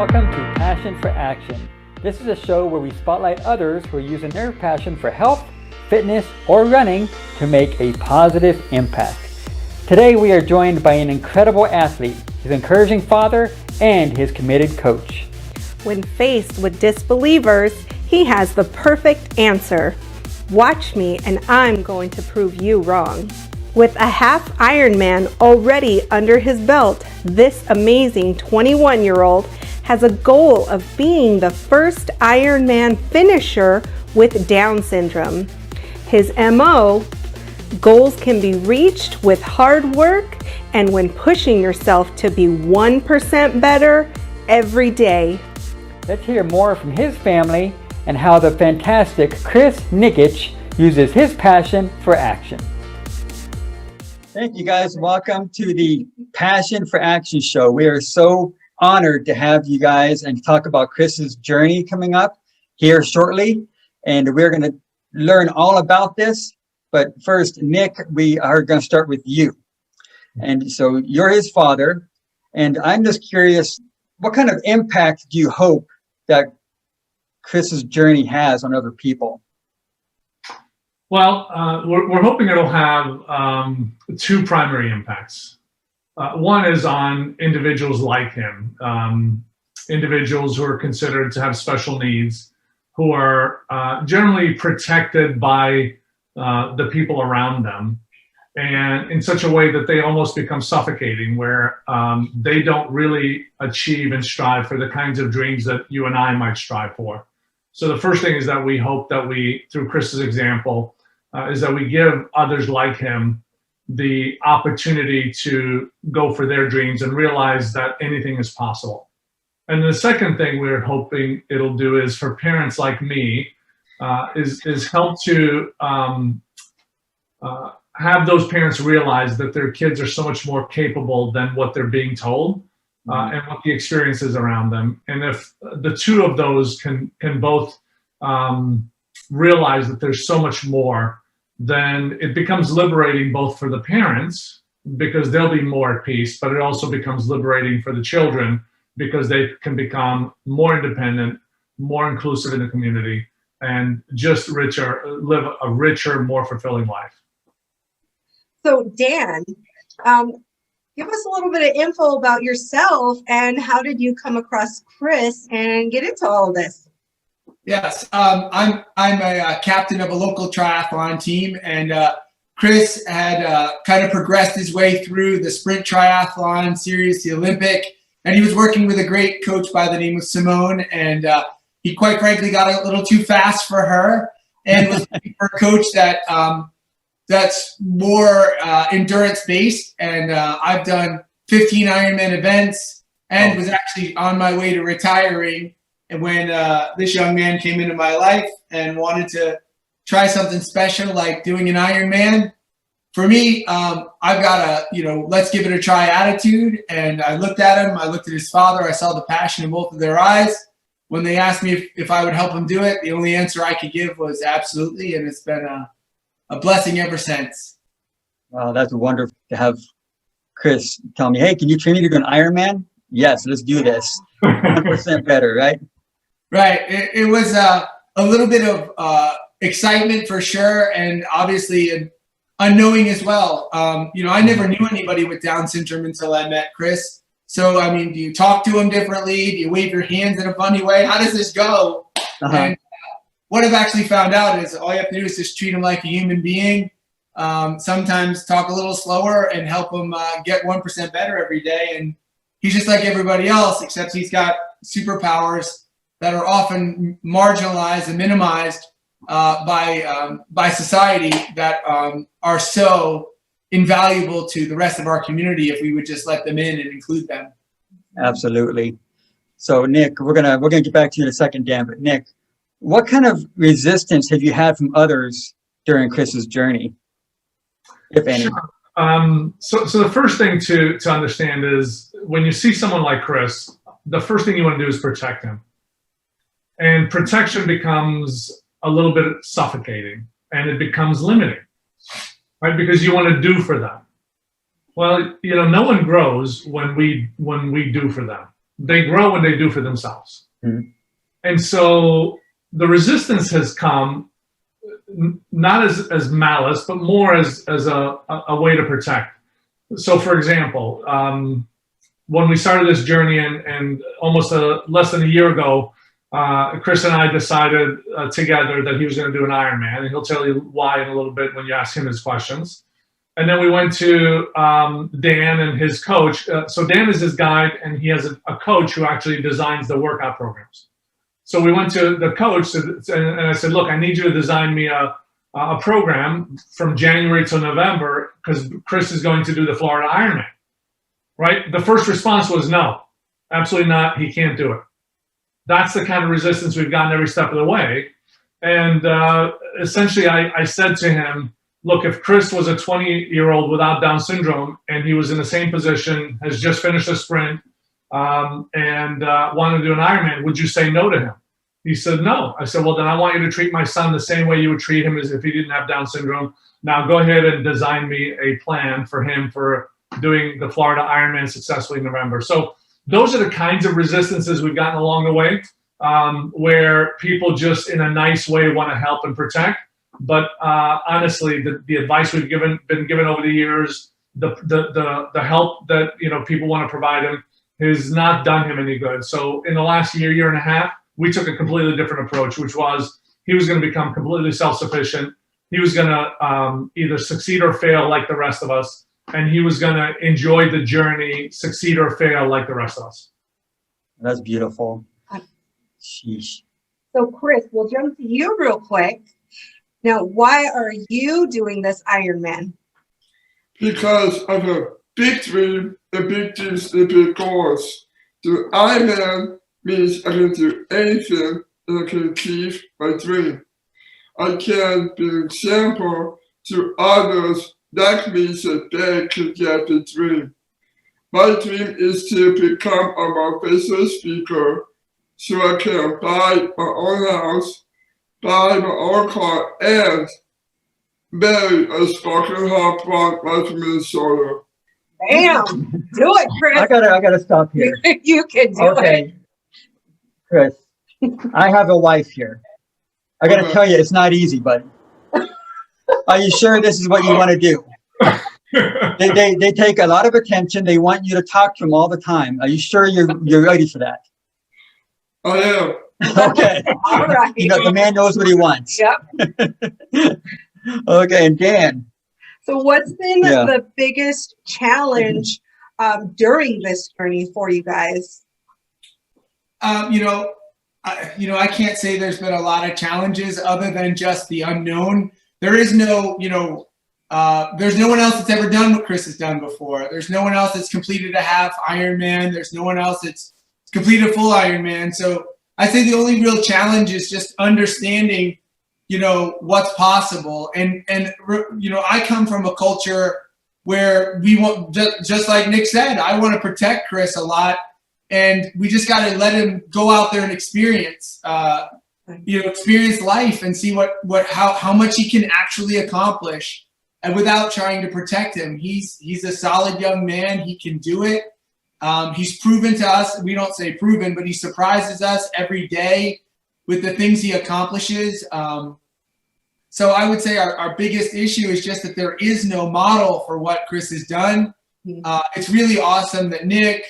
welcome to Passion for Action. This is a show where we spotlight others who are using their passion for health, fitness, or running to make a positive impact. Today we are joined by an incredible athlete, his encouraging father, and his committed coach. When faced with disbelievers, he has the perfect answer. Watch me and I'm going to prove you wrong. With a half Ironman already under his belt, this amazing 21-year-old has a goal of being the first Ironman finisher with Down syndrome. His MO, goals can be reached with hard work and when pushing yourself to be 1% better every day. Let's hear more from his family and how the fantastic Chris Nikic uses his passion for action. Thank you guys. Welcome to the Passion for Action show. We are so honored to have you guys and talk about Chris's journey coming up here shortly. And we're going to learn all about this. But first, Nick, we are going to start with you. And so you're his father. And I'm just curious, what kind of impact do you hope that Chris's journey has on other people? Well, we're hoping it'll have two primary impacts. One is on individuals like him, individuals who are considered to have special needs, who are generally protected by the people around them, and in such a way that they almost become suffocating, where they don't really achieve and strive for the kinds of dreams that you and I might strive for. So the first thing is that we hope that we, through Chris's example, is that we give others like him the opportunity to go for their dreams and realize that anything is possible. And the second thing we're hoping it'll do is for parents like me, is help to have those parents realize that their kids are so much more capable than what they're being told, and what the experience is around them. And if the two of those can both realize that there's so much more, then it becomes liberating both for the parents because they'll be more at peace, but it also becomes liberating for the children because they can become more independent, more inclusive in the community, and just live a richer, more fulfilling life. So Dan, give us a little bit of info about yourself and how did you come across Chris and get into all of this? Yes, I'm a captain of a local triathlon team, and Chris had kind of progressed his way through the sprint triathlon series, the Olympic, and he was working with a great coach by the name of Simone, and he quite frankly got a little too fast for her and was looking for a coach that's more endurance based. And I've done 15 Ironman events and was actually on my way to retiring. And when this young man came into my life and wanted to try something special like doing an Ironman, for me, I've got a, let's give it a try attitude. And I looked at him, I looked at his father, I saw the passion in both of their eyes. When they asked me if I would help him do it, the only answer I could give was absolutely. And it's been a blessing ever since. Wow, that's wonderful to have Chris tell me, hey, can you train me to do an Ironman? Yes, let's do this. 1% better, right? Right. It was a little bit of excitement for sure, and obviously unknowing as well. I never knew anybody with Down syndrome until I met Chris. So, I mean, do you talk to him differently? Do you wave your hands in a funny way? How does this go? And what I've actually found out is all you have to do is just treat him like a human being. Sometimes talk a little slower and help him get 1% better every day. And he's just like everybody else, except he's got superpowers that are often marginalized and minimized by society that are so invaluable to the rest of our community if we would just let them in and include them. Absolutely. So Nick, we're gonna get back to you in a second, Dan. But Nick, what kind of resistance have you had from others during Chris's journey, if any? Sure. So the first thing to understand is when you see someone like Chris, the first thing you want to do is protect him. And protection becomes a little bit suffocating and it becomes limiting, right? Because you want to do for them. Well, no one grows when we do for them. they grow when they do for themselves. Mhm. And so the resistance has come not as malice, but more as a way to protect. So, for example, when we started this journey and almost less than a year ago, Chris and I decided together that he was going to do an Ironman, and he'll tell you why in a little bit when you ask him his questions. And then we went to Dan and his coach. So Dan is his guide, and he has a coach who actually designs the workout programs. So we went to the coach, and I said, look, I need you to design me a program from January to November, because Chris is going to do the Florida Ironman, right? The first response was no, absolutely not. He can't do it. That's the kind of resistance we've gotten every step of the way. And essentially, I said to him, look, if Chris was a 20-year-old without Down syndrome and he was in the same position, has just finished a sprint, and wanted to do an Ironman, would you say no to him? He said no. I said, well, then I want you to treat my son the same way you would treat him as if he didn't have Down syndrome. Now go ahead and design me a plan for him for doing the Florida Ironman successfully in November. So those are the kinds of resistances we've gotten along the way, where people just in a nice way want to help and protect. But honestly, the advice we've been given over the years, the help that people want to provide him has not done him any good. So in the last year and a half, we took a completely different approach, which was he was going to become completely self-sufficient. He was going to either succeed or fail like the rest of us, and he was going to enjoy the journey, succeed or fail like the rest of us. That's beautiful. Sheesh. So Chris, we'll jump to you real quick. Now, why are you doing this Ironman? Because I have a big dream, a big dreams, and big goals. The Ironman means I can do anything and I can achieve my dream. I can be an example to others like me so they can get the dream. My dream is to become a motivational speaker so I can buy my own house, buy my own car, and marry a sparkling hot blonde right from Minnesota. Bam! Do it, Chris. I gotta stop here. You can do it. Okay, Chris, I have a wife here. I gotta tell you, it's not easy, buddy. Are you sure this is what you want to do? They take a lot of attention. They want you to talk to them all the time. Are you sure you're ready for that? I am. Okay. All right. The man knows what he wants. Yep. Okay, and Dan. So what's been the biggest challenge during this journey for you guys? I can't say there's been a lot of challenges other than just the unknown. There is no, there's no one else that's ever done what Chris has done before. There's no one else that's completed a half Ironman. There's no one else that's completed a full Ironman. So I say the only real challenge is just understanding, what's possible. And I come from a culture where we want, just like Nik said, I want to protect Chris a lot. And we just got to let him go out there and experience, experience life and see how much he can actually accomplish, and without trying to protect him. He's a solid young man. He can do it. He's proven to us, we don't say proven, but he surprises us every day with the things he accomplishes. So I would say our biggest issue is just that there is no model for what Chris has done. It's really awesome that Nik,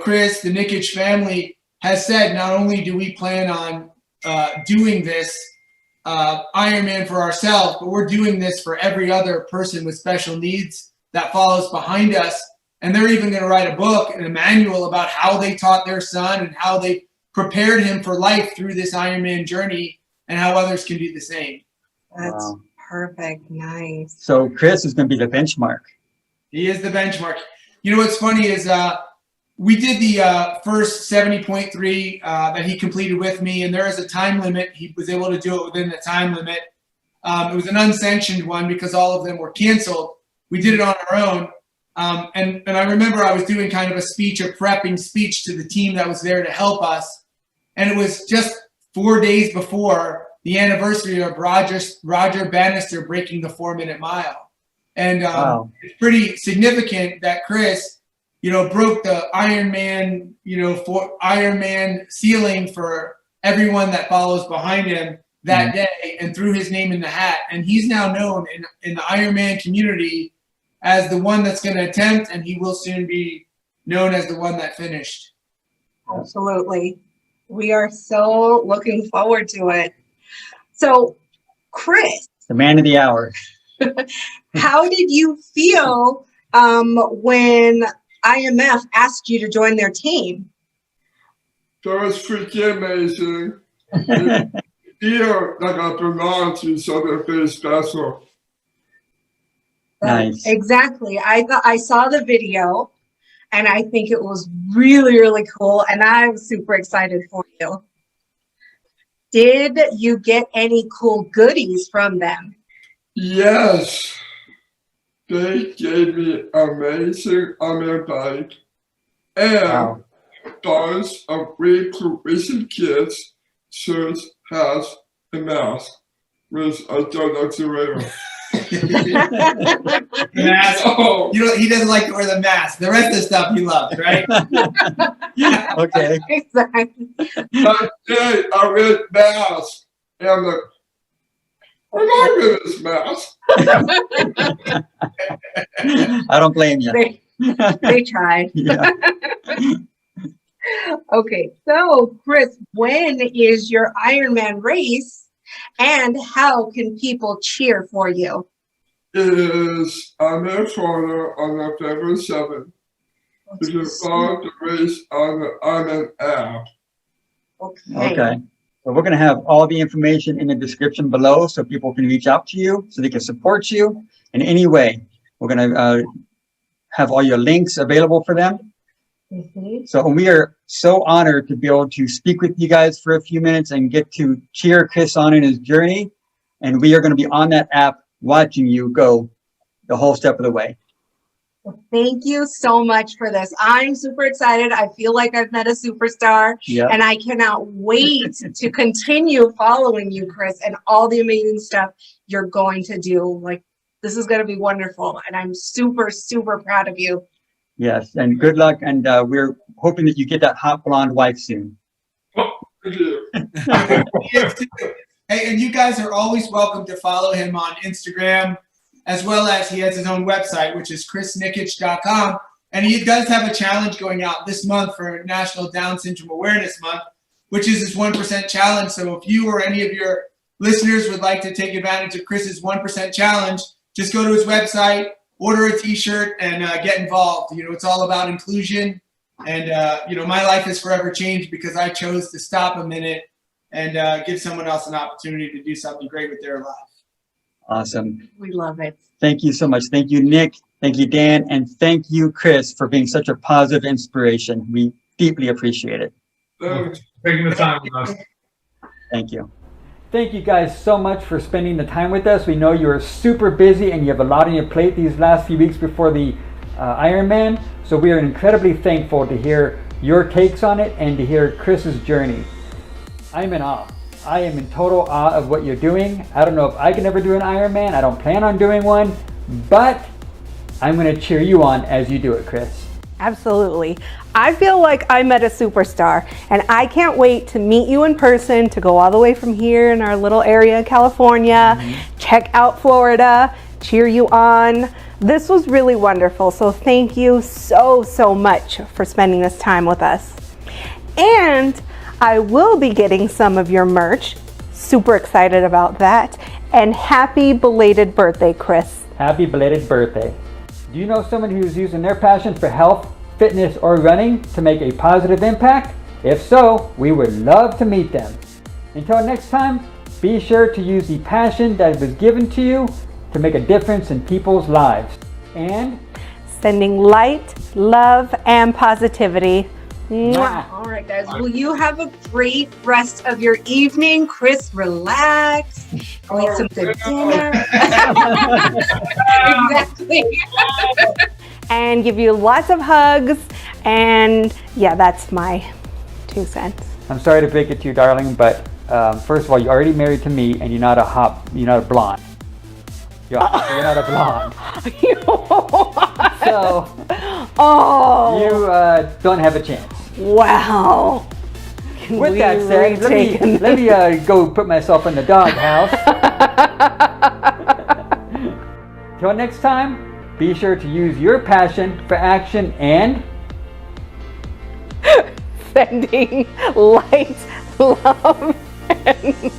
Chris, the Nikic family has said, not only do we plan on doing this Ironman for ourselves, but we're doing this for every other person with special needs that follows behind us. And they're even going to write a book and a manual about how they taught their son and how they prepared him for life through this Ironman journey and how others can do the same. That's perfect. Nice. So Chris is going to be the benchmark. He is the benchmark. What's funny is we did the first 70.3 that he completed with me, and there is a time limit. He was able to do it within the time limit. It was an unsanctioned one because all of them were canceled. We did it on our own. And I remember I was doing kind of a prepping speech to the team that was there to help us. And it was just 4 days before the anniversary of Roger Bannister breaking the 4-minute mile. And it's pretty significant that Chris broke the Ironman, for Ironman ceiling for everyone that follows behind him that day, and threw his name in the hat. And he's now known in the Ironman community as the one that's going to attempt, and he will soon be known as the one that finished. Absolutely. We are so looking forward to it. So, Chris, The man of the hour. how did you feel when IMF asked you to join their team? That was freaking amazing. It feel like I belong to something very special. Nice. Exactly. I saw the video, and I think it was really, really cool, and I'm super excited for you. Did you get any cool goodies from them? Yes, they gave me amazing Ironman bike and Wow. bunch of really cool racing kits, shirts, hats, and masks, which I don't know to wear. Mask. Oh, He doesn't like to wear the mask. The rest of the stuff he loves, right? Okay. Exactly. that day I wear masks, and I'm like, I'm not wearing this mask. I don't blame you. They tried. Yeah. Okay, so Chris, when is your Ironman race, and how can people cheer for you? It is Ironman Florida on November 7th. You can follow the race on the Ironman app. Okay. So we're going to have all the information in the description below so people can reach out to you, so they can support you in any way. We're going to have all your links available for them. Mhm. So we are so honored to be able to speak with you guys for a few minutes and get to cheer Chris on in his journey. And we are going to be on that app watching you go the whole step of the way. Thank you so much for this. I'm super excited. I feel like I've met a superstar, Yeah. and I cannot wait to continue following you, Chris, and all the amazing stuff you're going to do. Like, this is going to be wonderful, and I'm super, super proud of you. Yes. And good luck. And we're hoping that you get that hot blonde wife soon. Thank you. Yes, too. Hey, and you guys are always welcome to follow him on Instagram, as well as he has his own website, which is chrisnikic.com. And he does have a challenge going out this month for National Down Syndrome Awareness Month, which is his 1% challenge. So if you or any of your listeners would like to take advantage of Chris's 1% challenge, just go to his website, order a t-shirt, and get involved. It's all about inclusion. And, my life has forever changed because I chose to stop a minute and give someone else an opportunity to do something great with their life. Awesome. We love it. Thank you so much. Thank you, Nick. Thank you, Dan. And thank you, Chris, for being such a positive inspiration. We deeply appreciate it. Thanks. Taking the time with us. Thank you. Thank you guys so much for spending the time with us. We know you are super busy and you have a lot on your plate these last few weeks before the Ironman. So we are incredibly thankful to hear your takes on it and to hear Chris's journey. I'm in awe. I am in total awe of what you're doing. I don't know if I can ever do an Ironman. I don't plan on doing one, but I'm going to cheer you on as you do it, Chris. Absolutely. I feel like I met a superstar, and I can't wait to meet you in person, to go all the way from here in our little area of California, check out Florida, cheer you on. This was really wonderful. So thank you so, so much for spending this time with us. And I will be getting some of your merch. Super excited about that. And happy belated birthday, Chris. Happy belated birthday. Do you know someone who's using their passion for health, fitness, or running to make a positive impact? If so, we would love to meet them. Until next time, be sure to use the passion that was given to you to make a difference in people's lives. And Sending light, love, and positivity. Mwah. All right, guys. Well, you have a great rest of your evening. Chris, relax. Go eat some good dinner. Exactly. And give you lots of hugs. And yeah, that's my 2 cents. I'm sorry to break it to you, darling, but first of all, you're already married to me, and you're not a blonde. You're not a blonde. So Oh, You don't have a chance. wow. Can With we that said, retake let me go put myself in the doghouse. Till next time, be sure to use your passion for action and sending light, love, and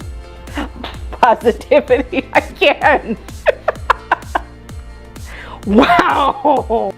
positivity again. Wow.